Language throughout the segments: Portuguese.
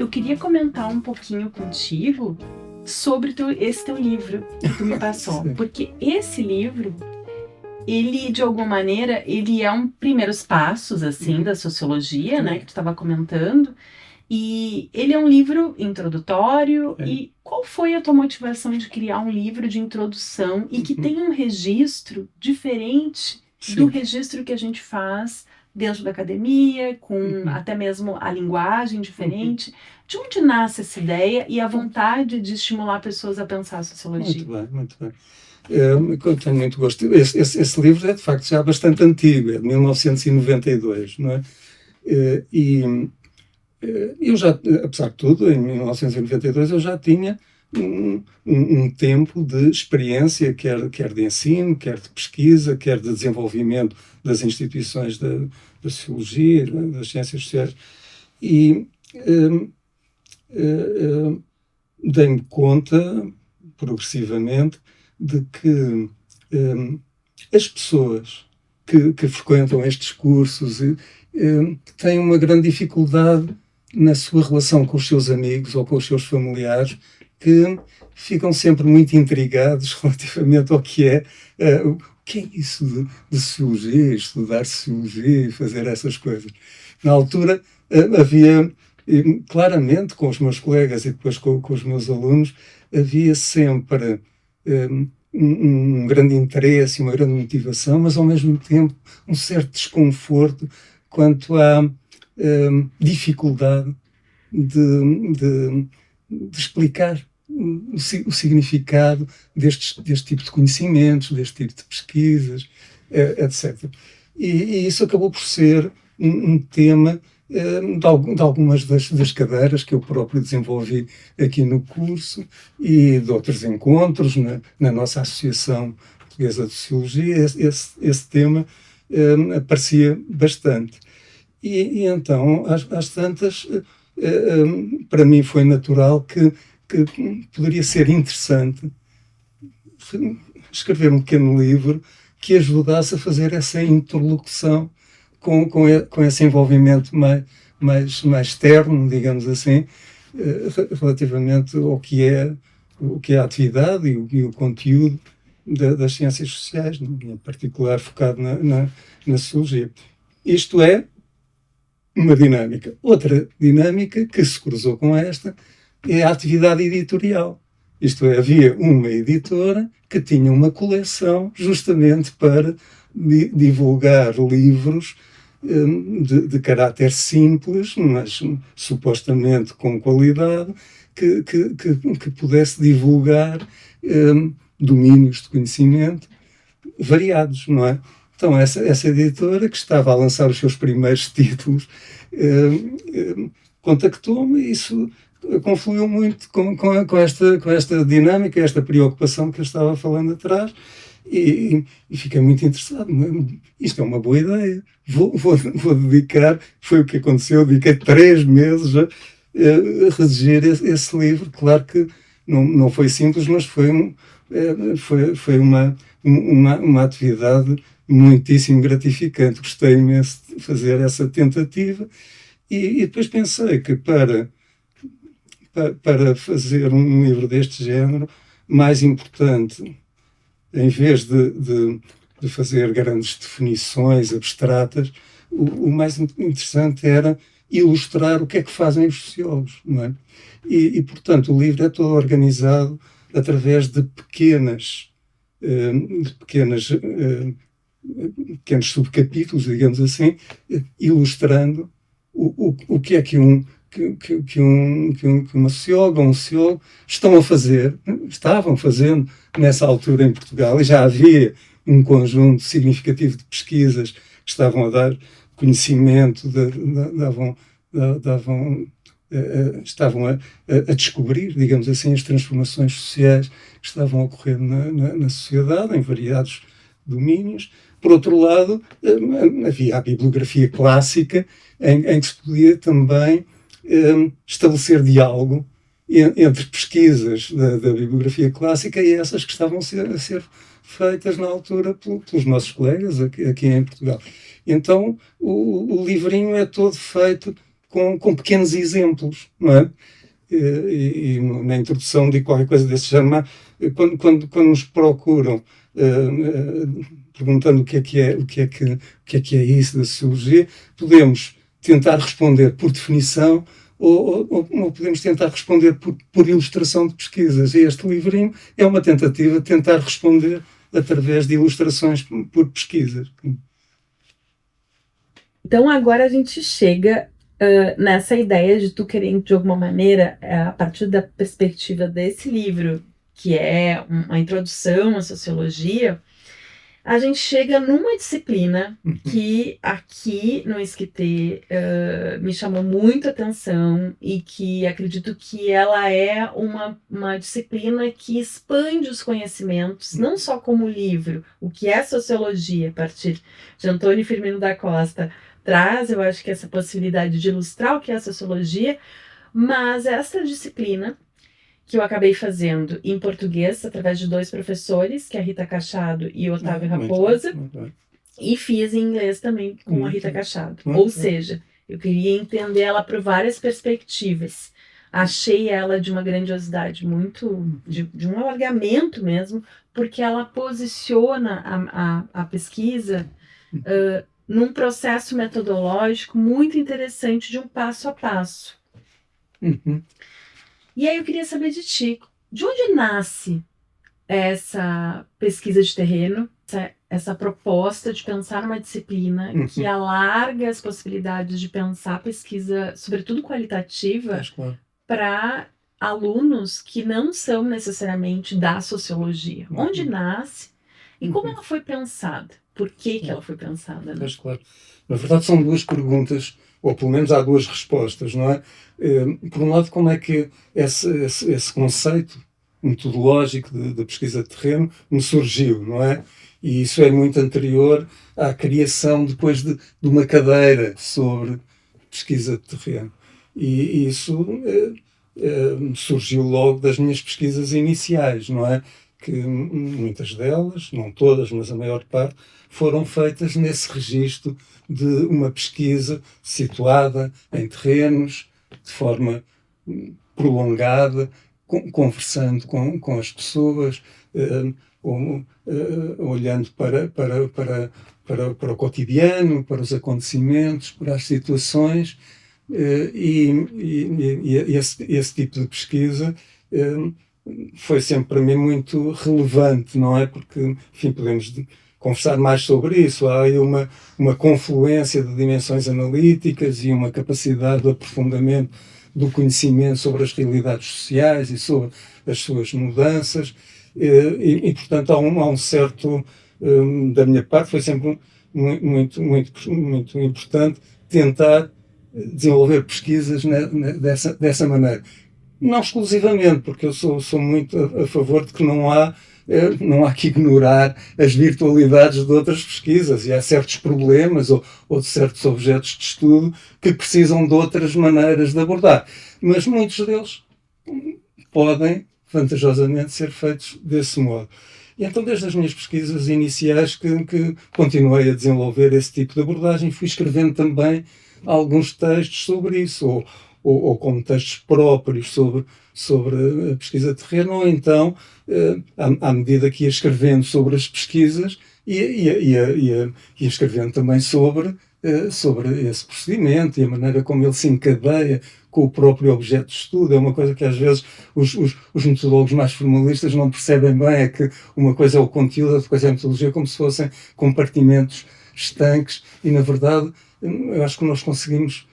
eu queria comentar um pouquinho contigo sobre esse teu livro que tu me passou. Porque esse livro, ele, de alguma maneira, ele é um primeiros passos, assim, da sociologia, né, que tu estava comentando. E ele é um livro introdutório. E qual foi a tua motivação de criar um livro de introdução e que tem um registro diferente do registro que a gente faz dentro da academia, com até mesmo a linguagem diferente? De onde nasce essa ideia e a vontade de estimular pessoas a pensar a sociologia? Muito bem. Eu tenho muito gosto. Esse livro é, de facto, já bastante antigo, é de 1992, não é? Eu já, apesar de tudo, em 1992 eu já tinha um tempo de experiência, quer de ensino, quer de pesquisa, quer de desenvolvimento das instituições da sociologia, das ciências sociais. E dei-me conta, progressivamente, de que as pessoas que frequentam estes cursos têm uma grande dificuldade na sua relação com os seus amigos ou com os seus familiares, que ficam sempre muito intrigados relativamente ao que é isso de sociologia, estudar sociologia e fazer essas coisas. Na altura havia, claramente, com os meus colegas e depois com os meus alunos, havia sempre um grande interesse, uma grande motivação, mas ao mesmo tempo um certo desconforto quanto à dificuldade de explicar o significado deste tipo de conhecimentos, deste tipo de pesquisas, etc. E isso acabou por ser um tema de algumas das cadeiras que eu próprio desenvolvi aqui no curso e de outros encontros na nossa Associação Portuguesa de Sociologia. Esse tema aparecia bastante. E então, às tantas, para mim foi natural que poderia ser interessante escrever um pequeno livro que ajudasse a fazer essa interlocução com esse envolvimento mais terno, digamos assim, relativamente ao que é a atividade e o conteúdo das ciências sociais, em particular focado na sociologia. Isto é uma dinâmica. Outra dinâmica que se cruzou com esta é a atividade editorial. Isto é, havia uma editora que tinha uma coleção justamente para divulgar livros de caráter simples, mas supostamente com qualidade, que pudesse divulgar domínios de conhecimento variados, não é? Então, essa editora, que estava a lançar os seus primeiros títulos, contactou-me e isso confluiu muito com esta dinâmica, esta preocupação que eu estava falando atrás, e fiquei muito interessado. Isto é uma boa ideia. Vou dedicar, foi o que aconteceu, dediquei 3 meses a redigir esse livro. Claro que não foi simples, mas foi uma atividade muitíssimo gratificante. Gostei imenso de fazer essa tentativa e depois pensei que para fazer um livro deste género, mais importante, em vez de fazer grandes definições abstratas, o mais interessante era ilustrar o que é que fazem os sociólogos, não é? E portanto, o livro é todo organizado através de pequenos subcapítulos, digamos assim, ilustrando o que é que uma socióloga ou um sociólogo estavam fazendo nessa altura em Portugal, e já havia um conjunto significativo de pesquisas que estavam a dar conhecimento, estavam a descobrir, digamos assim, as transformações sociais que estavam a ocorrer na sociedade, em variados domínios. Por outro lado, havia a bibliografia clássica, em que se podia também estabelecer diálogo entre pesquisas da bibliografia clássica e essas que estavam a ser feitas na altura pelos nossos colegas aqui em Portugal. Então, o livrinho é todo feito com pequenos exemplos, não é? E na introdução digo qualquer coisa desse género, quando nos procuram perguntando o que é isso da sociologia, podemos tentar responder por definição ou podemos tentar responder por ilustração de pesquisas. E este livrinho é uma tentativa de tentar responder através de ilustrações por pesquisas. Então agora a gente chega nessa ideia de tu querer, de alguma maneira, a partir da perspectiva desse livro, que é uma introdução à sociologia, a gente chega numa disciplina que aqui no Esquitê me chamou muito a atenção e que acredito que ela é uma disciplina que expande os conhecimentos, não só como livro, o que é sociologia, a partir de Antônio Firmino da Costa traz, eu acho que essa possibilidade de ilustrar o que é a sociologia, mas essa disciplina que eu acabei fazendo em português, através de 2 professores, que é a Rita Cachado e o Otávio Raposa, e fiz em inglês também com a Rita Cachado. Ou seja, eu queria entender ela por várias perspectivas. Achei ela de uma grandiosidade de um alargamento mesmo, porque ela posiciona a pesquisa num processo metodológico muito interessante de um passo a passo. E aí eu queria saber de ti, de onde nasce essa pesquisa de terreno, essa proposta de pensar uma disciplina que alarga as possibilidades de pensar pesquisa, sobretudo qualitativa, para alunos que não são necessariamente da sociologia. Onde nasce e como ela foi pensada? Por que ela foi pensada? Né? Claro. Na verdade são 2 perguntas, ou pelo menos há 2 respostas, não é? Por um lado, como é que esse conceito metodológico de pesquisa de terreno me surgiu, não é? E isso é muito anterior à criação depois de uma cadeira sobre pesquisa de terreno. E isso surgiu logo das minhas pesquisas iniciais, não é? Que muitas delas, não todas, mas a maior parte, foram feitas nesse registro de uma pesquisa situada em terrenos, de forma prolongada, conversando com as pessoas, olhando para o cotidiano, para os acontecimentos, para as situações, e esse tipo de pesquisa foi sempre para mim muito relevante, não é? Porque, enfim, podemos conversar mais sobre isso. Há aí uma confluência de dimensões analíticas e uma capacidade de aprofundamento do conhecimento sobre as realidades sociais e sobre as suas mudanças. E portanto, há um certo, da minha parte, foi sempre muito importante tentar desenvolver pesquisas dessa maneira. Não exclusivamente, porque eu sou muito a favor de que não há que ignorar as virtualidades de outras pesquisas, e há certos problemas ou de certos objetos de estudo que precisam de outras maneiras de abordar. Mas muitos deles podem, vantajosamente, ser feitos desse modo. E então, desde as minhas pesquisas iniciais, que continuei a desenvolver esse tipo de abordagem, fui escrevendo também alguns textos sobre isso, ou como textos próprios sobre a pesquisa de terreno, ou então, à medida que ia escrevendo sobre as pesquisas, ia escrevendo também sobre esse procedimento e a maneira como ele se encadeia com o próprio objeto de estudo. É uma coisa que às vezes os metodólogos mais formalistas não percebem bem, é que uma coisa é o conteúdo, outra coisa é a metodologia, como se fossem compartimentos estanques, e na verdade eu acho que nós conseguimos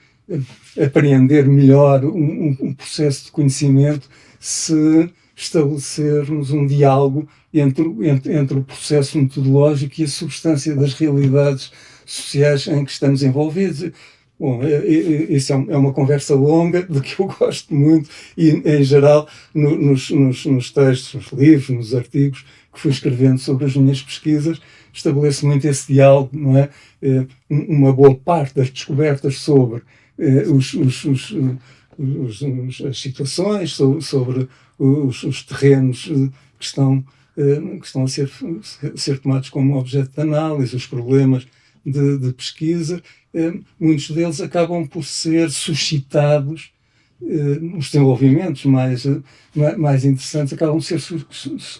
apreender melhor um processo de conhecimento se estabelecermos um diálogo entre o processo metodológico e a substância das realidades sociais em que estamos envolvidos. Bom, isso é uma conversa longa, de que eu gosto muito, e em geral nos textos, nos livros, nos artigos que fui escrevendo sobre as minhas pesquisas, estabeleço muito esse diálogo, não é? Uma boa parte das descobertas sobre as situações, sobre os terrenos que estão a ser tomados como objeto de análise, os problemas de pesquisa, muitos deles acabam por ser suscitados, os desenvolvimentos mais interessantes acabam por ser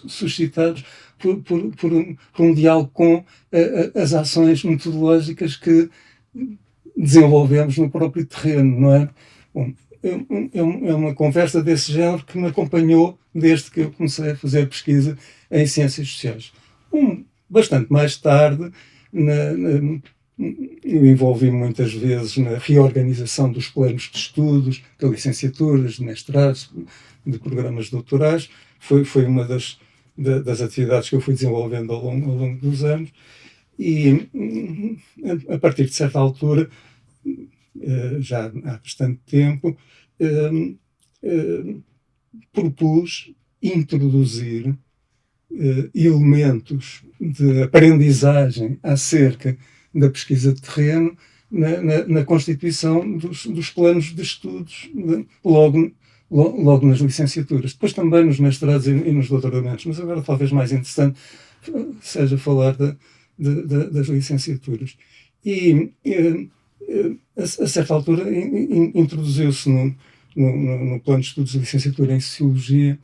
suscitados por um diálogo com as ações metodológicas que desenvolvemos no próprio terreno, não é? Bom, é uma conversa desse género que me acompanhou desde que eu comecei a fazer pesquisa em ciências sociais. Bastante mais tarde, eu envolvi muitas vezes na reorganização dos planos de estudos, de licenciaturas, de mestrados, de programas doutorais. Foi uma das atividades que eu fui desenvolvendo ao longo dos anos. E, a partir de certa altura, já há bastante tempo, propus introduzir elementos de aprendizagem acerca da pesquisa de terreno na constituição dos planos de estudos, logo nas licenciaturas. Depois também nos mestrados e nos doutoramentos, mas agora talvez mais interessante seja falar das licenciaturas. E a certa altura introduziu-se no plano de estudos de licenciatura em Sociologia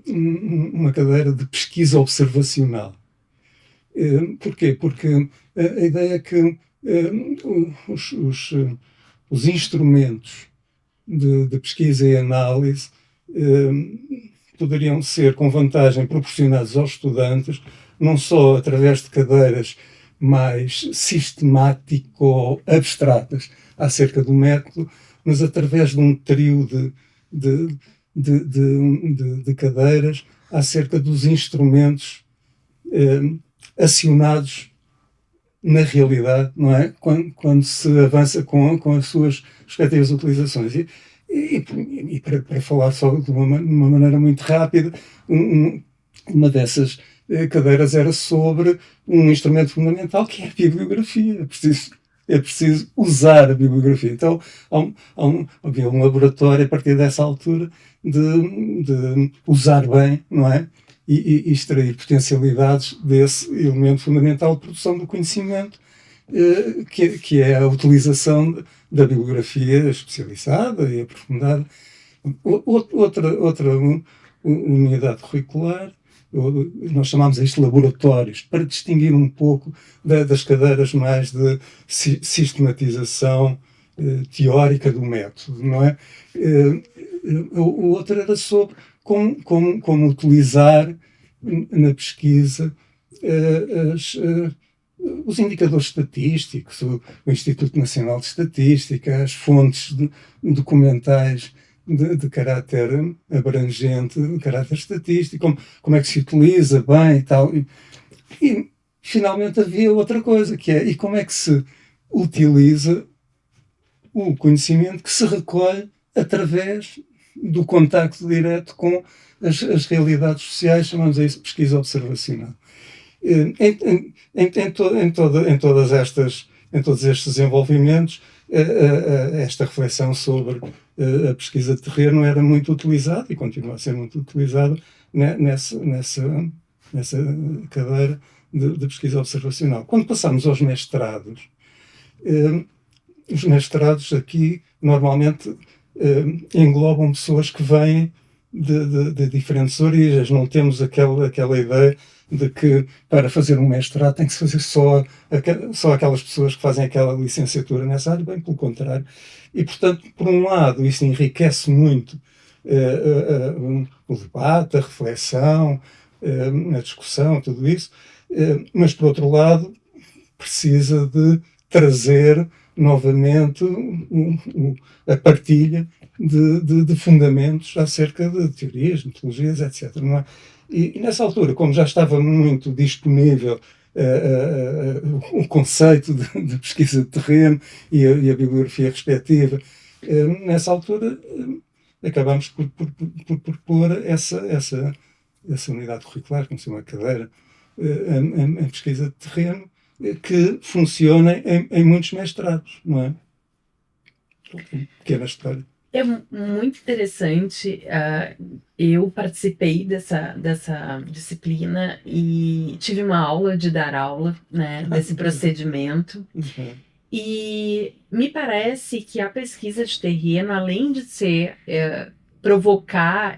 uma cadeira de pesquisa observacional. Porquê? Porque a ideia é que os instrumentos de pesquisa e análise poderiam ser com vantagem proporcionados aos estudantes, não só através de cadeiras mais sistemático-abstratas acerca do método, mas através de um trio de cadeiras acerca dos instrumentos acionados na realidade, não é? Quando se avança com as suas respectivas utilizações. E para falar só de uma maneira muito rápida, uma dessas cadeiras era sobre um instrumento fundamental que é a bibliografia. É preciso usar a bibliografia. Então, havia um laboratório a partir dessa altura de usar bem, não é? E extrair potencialidades desse elemento fundamental de produção do conhecimento, que é a utilização da bibliografia especializada e aprofundada. Outra unidade curricular, nós chamamos isto de laboratórios, para distinguir um pouco das cadeiras mais de sistematização teórica do método, não é? O outro era sobre como utilizar na pesquisa os indicadores estatísticos, o Instituto Nacional de Estatística, as fontes documentais de caráter abrangente, de caráter estatístico, como é que se utiliza bem e tal. E finalmente havia outra coisa, que é e como é que se utiliza o conhecimento que se recolhe através do contacto direto com as realidades sociais, chamamos a isso de pesquisa observacional. Em todos estes desenvolvimentos, esta reflexão sobre a pesquisa de terreno era muito utilizada e continua a ser muito utilizada nessa cadeira de pesquisa observacional. Quando passamos aos mestrados, os mestrados aqui normalmente englobam pessoas que vêm de diferentes origens. Não temos aquela ideia de que para fazer um mestrado tem que se fazer só aquelas pessoas que fazem aquela licenciatura nessa área, bem pelo contrário. E, portanto, por um lado, isso enriquece muito o debate, a reflexão, a discussão, tudo isso, mas, por outro lado, precisa de trazer novamente a partilha de fundamentos acerca de teorias, metodologias, etc. Não é? E nessa altura, como já estava muito disponível o conceito de pesquisa de terreno e a bibliografia respectiva, nessa altura acabámos por pôr essa unidade curricular, como se chama a cadeira, em pesquisa de terreno, que funciona em muitos mestrados, não é? Pequena história. É muito interessante. Eu participei dessa disciplina e tive uma aula de dar aula, né, desse procedimento. Uhum. E me parece que a pesquisa de terreno, além de ser provocar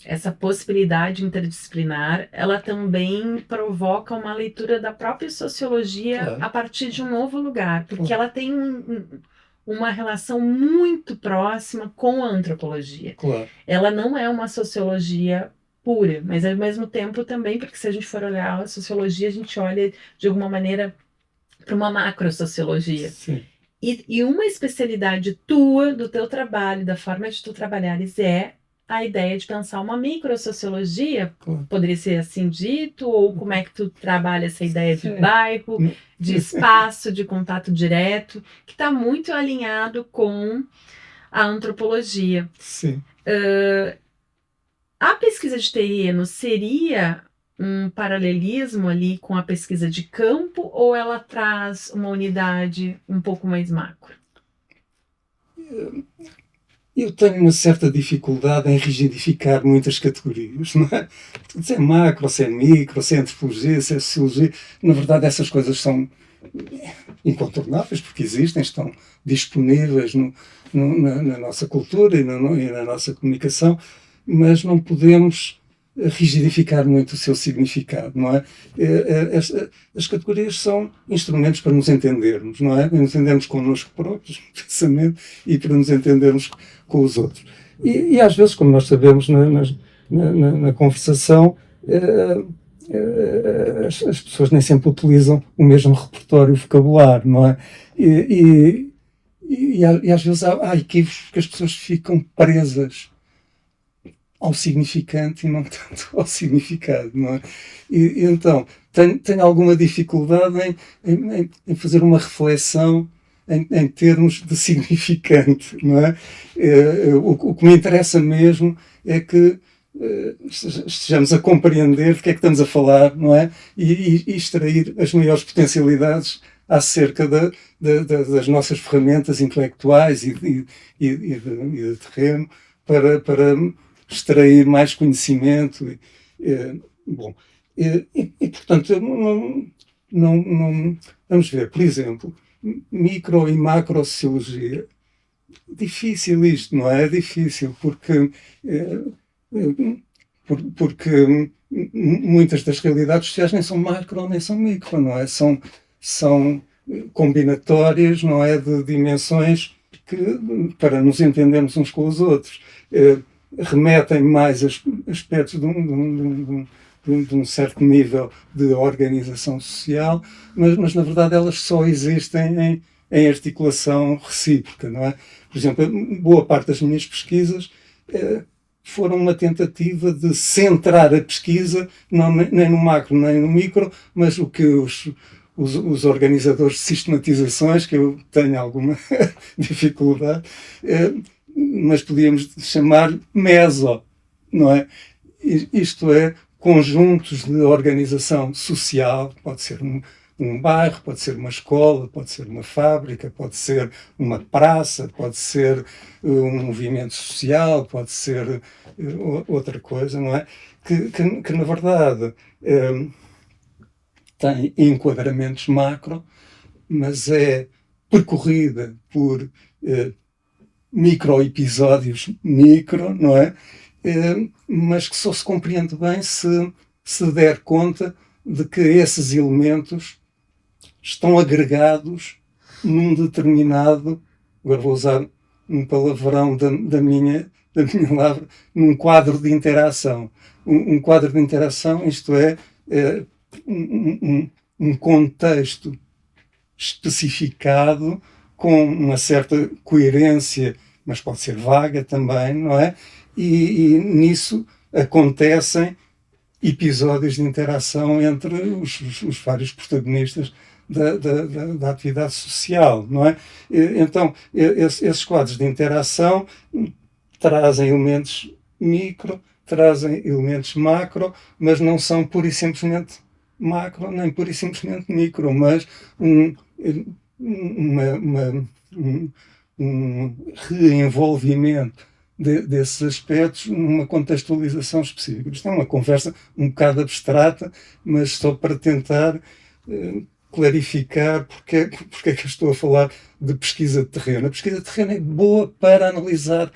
essa possibilidade interdisciplinar, ela também provoca uma leitura da própria sociologia Claro. a partir de um novo lugar, porque Claro. ela tem uma relação muito próxima com a antropologia. Claro. Ela não é uma sociologia pura, mas ao mesmo tempo também, porque se a gente for olhar a sociologia, a gente olha de alguma maneira para uma macrosociologia. Sim. E uma especialidade tua, do teu trabalho, da forma de tu trabalhares, é a ideia de pensar uma microsociologia, Claro. poderia ser assim dito, ou como é que tu trabalha essa ideia de Sim. bairro, de espaço, de contato direto, que está muito alinhado com a antropologia. Sim. A pesquisa de terreno seria um paralelismo ali com a pesquisa de campo, ou ela traz uma unidade um pouco mais macro? Eu tenho uma certa dificuldade em rigidificar muitas categorias, não é? Se é macro, se é micro, se é antropologia, se é sociologia. Na verdade, essas coisas são incontornáveis, porque existem, estão disponíveis na nossa cultura e na nossa comunicação, mas não podemos rigidificar muito o seu significado, não é? As categorias são instrumentos para nos entendermos, não é? Para nos entendermos connosco próprios, no pensamento, e para nos entendermos com os outros. E às vezes, como nós sabemos na conversação, as pessoas nem sempre utilizam o mesmo repertório vocabulário, não é? E às vezes há equívocos que as pessoas ficam presas ao significante e não tanto ao significado, não é? E então, tenho alguma dificuldade em fazer uma reflexão em termos de significante, não é? O que me interessa mesmo é que estejamos a compreender do que é que estamos a falar, não é? E extrair as maiores potencialidades acerca das nossas ferramentas intelectuais e de terreno para extrair mais conhecimento. Portanto, não, vamos ver, por exemplo, micro e macro sociologia. Difícil isto, não é? É difícil, porque muitas das realidades sociais nem são macro nem são micro, não é? São combinatórias, não é? De dimensões que, para nos entendermos uns com os outros, remetem mais a aspectos de um certo nível de organização social, mas na verdade elas só existem em articulação recíproca, não é? Por exemplo, boa parte das minhas pesquisas foram uma tentativa de centrar a pesquisa nem no macro nem no micro, mas o que os organizadores de sistematizações, que eu tenho alguma dificuldade, mas podíamos chamar meso, não é? Isto é, conjuntos de organização social, pode ser um bairro, pode ser uma escola, pode ser uma fábrica, pode ser uma praça, pode ser um movimento social, pode ser outra coisa, não é? Que na verdade tem enquadramentos macro, mas é percorrida por micro-episódios não é? Mas que só se compreende bem se der conta de que esses elementos estão agregados num determinado, agora vou usar um palavrão da minha lavra, num quadro de interação. Um quadro de interação, isto é, um contexto especificado com uma certa coerência, mas pode ser vaga também, não é? E nisso acontecem episódios de interação entre os vários protagonistas da atividade social, não é? Então, esses quadros de interação trazem elementos micro, trazem elementos macro, mas não são pura e simplesmente macro, nem pura e simplesmente micro, mas um reenvolvimento desses aspectos numa contextualização específica. Isto é uma conversa um bocado abstrata, mas só para tentar clarificar porque é que eu estou a falar de pesquisa de terreno. A pesquisa de terreno é boa para analisar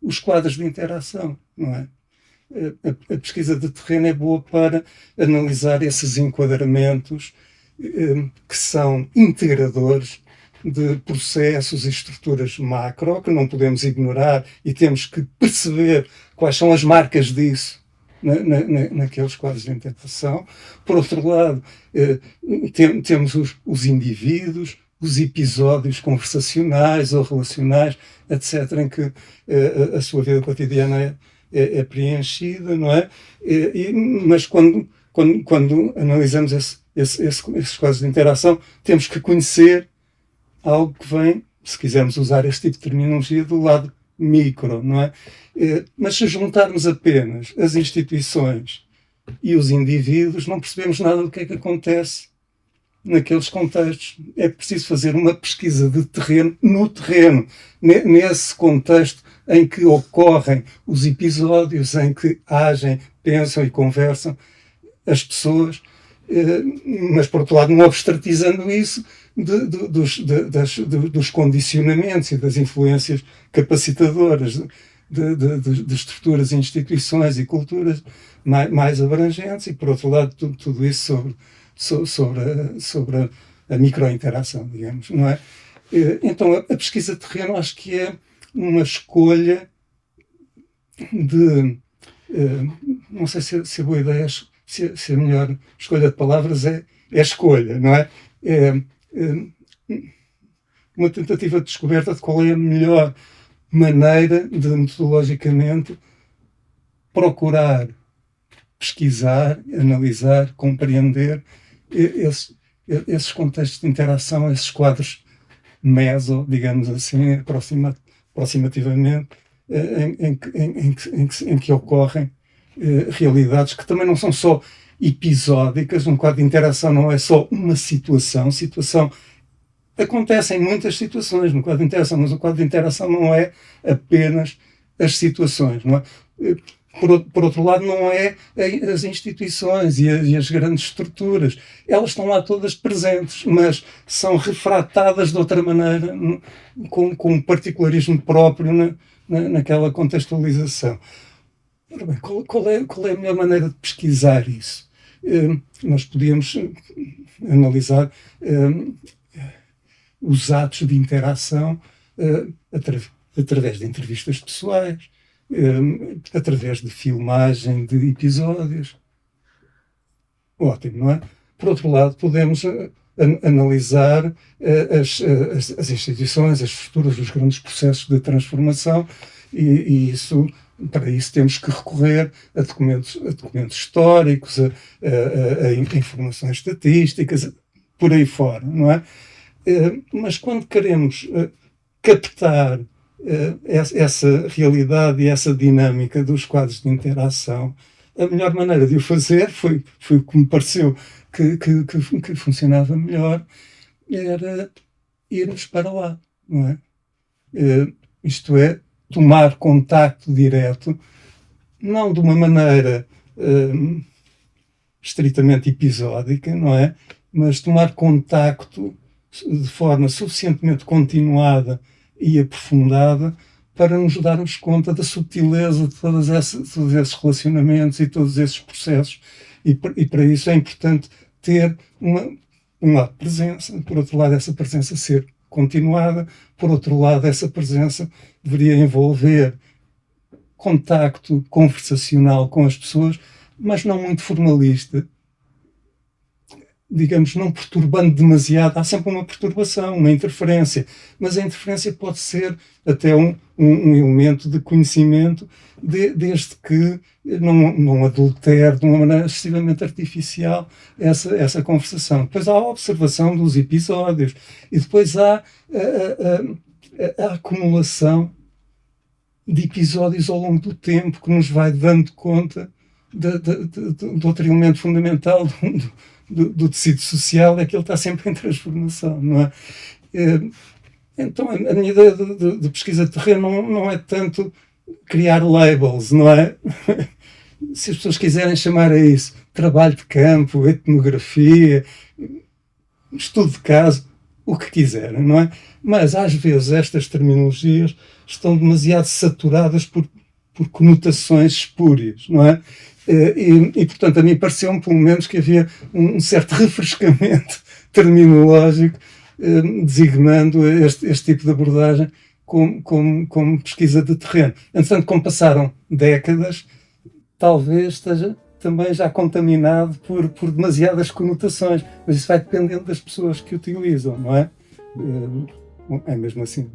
os quadros de interação, não é? A pesquisa de terreno é boa para analisar esses enquadramentos que são integradores de processos e estruturas macro que não podemos ignorar e temos que perceber quais são as marcas disso naqueles quadros de interação. Por outro lado, temos os indivíduos, os episódios conversacionais ou relacionais, etc., em que a sua vida cotidiana é preenchida, não é? Mas quando analisamos esses quadros de interação, temos que conhecer algo que vem, se quisermos usar este tipo de terminologia, do lado micro, não é? Mas se juntarmos apenas as instituições e os indivíduos, não percebemos nada do que é que acontece naqueles contextos. É preciso fazer uma pesquisa de terreno no terreno, nesse contexto em que ocorrem os episódios, em que agem, pensam e conversam as pessoas, mas, por outro lado, não abstratizando isso dos condicionamentos e das influências capacitadoras de estruturas, instituições e culturas mais abrangentes, e, por outro lado, tudo isso sobre a microinteração, digamos, não é? Então, a pesquisa de terreno acho que é uma escolha de... não sei se a boa ideia, se a melhor escolha de palavras é escolha, não é? Uma tentativa de descoberta de qual é a melhor maneira de, metodologicamente, procurar pesquisar, analisar, compreender esses contextos de interação, esses quadros meso, digamos assim, aproximativamente, em que ocorrem realidades que também não são só episódicas. Um quadro de interação não é só uma situação. Acontecem muitas situações no quadro de interação, mas o quadro de interação não é apenas as situações, não é? Por outro lado, não é as instituições e as grandes estruturas. Elas estão lá todas presentes, mas são refratadas de outra maneira, com um particularismo próprio naquela contextualização. Ora bem, qual é a melhor maneira de pesquisar isso? Nós podíamos analisar os atos de interação através de entrevistas pessoais, através de filmagem de episódios. Ótimo, não é? Por outro lado, podemos analisar as instituições, as estruturas, os grandes processos de transformação, e para isso temos que recorrer a documentos históricos, a informações estatísticas, por aí fora, não é? Mas quando queremos captar essa realidade e essa dinâmica dos quadros de interação, a melhor maneira de o fazer foi o que me pareceu que funcionava melhor, era irmos para lá, não é? Isto é, tomar contacto direto, não de uma maneira estritamente episódica, não é? Mas tomar contacto de forma suficientemente continuada e aprofundada para nos darmos conta da subtileza de todos esses relacionamentos e todos esses processos. E para isso é importante ter um lado presença, por outro lado essa presença ser continuada, por outro lado essa presença deveria envolver contacto conversacional com as pessoas, mas não muito formalista, digamos, não perturbando demasiado. Há sempre uma perturbação, uma interferência, mas a interferência pode ser até um elemento de conhecimento, desde que não adultere de uma maneira excessivamente artificial essa conversação. Depois há a observação dos episódios e depois há a acumulação de episódios ao longo do tempo que nos vai dando conta de outro elemento fundamental do tecido social, é que ele está sempre em transformação, não é? Então, a minha ideia de pesquisa de terreno não é tanto criar labels, não é? Se as pessoas quiserem chamar a isso trabalho de campo, etnografia, estudo de caso, o que quiserem, não é? Mas, às vezes, estas terminologias estão demasiado saturadas por conotações espúrias, não é? Portanto, a mim pareceu-me, pelo menos, que havia um certo refrescamento terminológico designando este tipo de abordagem como pesquisa de terreno. Entretanto, como passaram décadas, talvez esteja também já contaminado por demasiadas conotações, mas isso vai dependendo das pessoas que utilizam, não é? É mesmo assim.